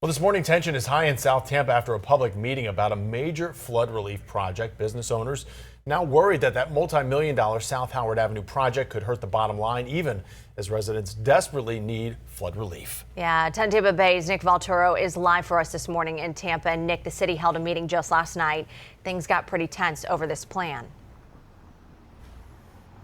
Well, this morning tension is high in South Tampa after a public meeting about a major flood relief project. Business owners now worried that multi-million-dollar South Howard Avenue project could hurt the bottom line, even as residents desperately need flood relief. Yeah, 10 Tampa Bay's Nick Valturo is live for us this morning in Tampa. And Nick, the city held a meeting just last night. Things got pretty tense over this plan.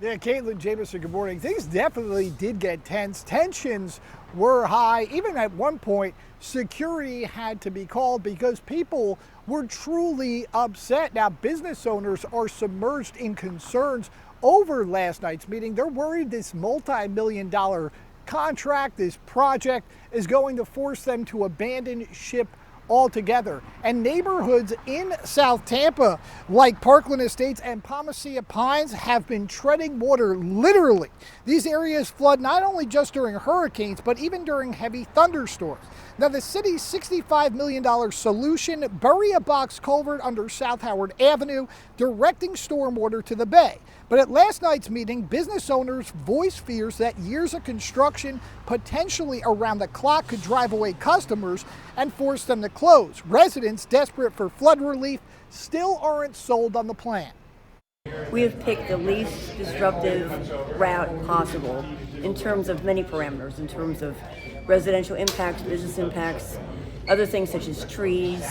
Yeah, Caitlin, Jameson, good morning. Things definitely did get tense. Tensions were high. Even at one point, security had to be called because people were truly upset. Now, business owners are submerged in concerns over last night's meeting. They're worried this multi-million-dollar contract, this project, is going to force them to abandon ship altogether. And neighborhoods in South Tampa, like Parkland Estates and Palmacia Pines, have been treading water literally. These areas flood not only just during hurricanes, but even during heavy thunderstorms. Now, the city's $65 million solution: bury a box culvert under South Howard Avenue, directing stormwater to the bay. But at last night's meeting, business owners voiced fears that years of construction, potentially around the clock, could drive away customers and force them to close. Residents desperate for flood relief still aren't sold on the plan. We have picked the least disruptive route possible in terms of many parameters, in terms of residential impacts, business impacts, other things such as trees,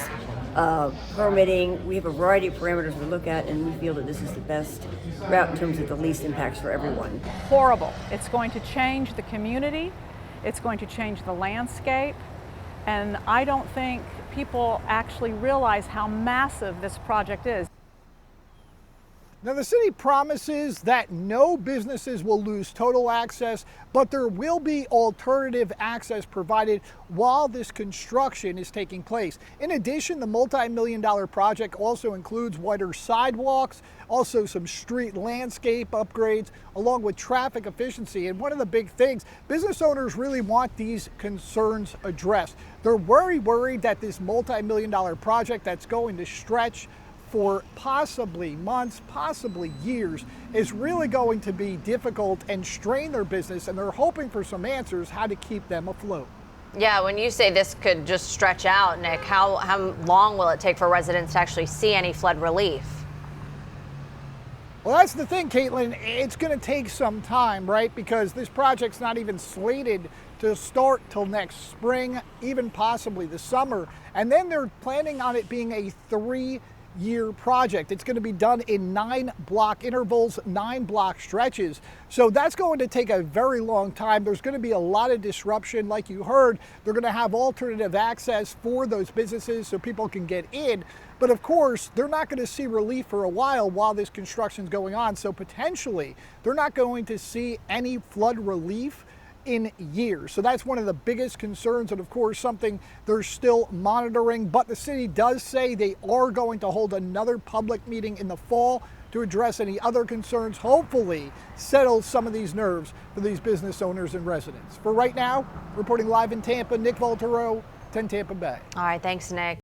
permitting. We have a variety of parameters we look at, and we feel that this is the best route in terms of the least impacts for everyone. Horrible. It's going to change the community. It's going to change the landscape. And I don't think people actually realize how massive this project is. Now, the city promises that no businesses will lose total access, but there will be alternative access provided while this construction is taking place. In addition, the multi-million-dollar project also includes wider sidewalks, also some street landscape upgrades, along with traffic efficiency. And one of the big things, business owners really want these concerns addressed. They're worried that this multi-million-dollar project that's going to stretch for possibly months, possibly years, is really going to be difficult and strain their business, and they're hoping for some answers how to keep them afloat. Yeah, when you say this could just stretch out, Nick, how long will it take for residents to actually see any flood relief? Well, that's the thing, Caitlin. It's going to take some time, right? Because this project's not even slated to start till next spring, even possibly the summer. And then they're planning on it being a 3-year project. It's going to be done in 9-block intervals, 9-block stretches. So that's going to take a very long time. There's going to be a lot of disruption. Like you heard, they're going to have alternative access for those businesses so people can get in. But of course, they're not going to see relief for a while this construction is going on. So potentially, they're not going to see any flood relief in years. So that's one of the biggest concerns, and of course something they're still monitoring. But the city does say they are going to hold another public meeting in the fall to address any other concerns, hopefully settle some of these nerves for these business owners and residents. For right now, reporting live in Tampa, Nick Valturo, 10 Tampa Bay. All right, thanks, Nick.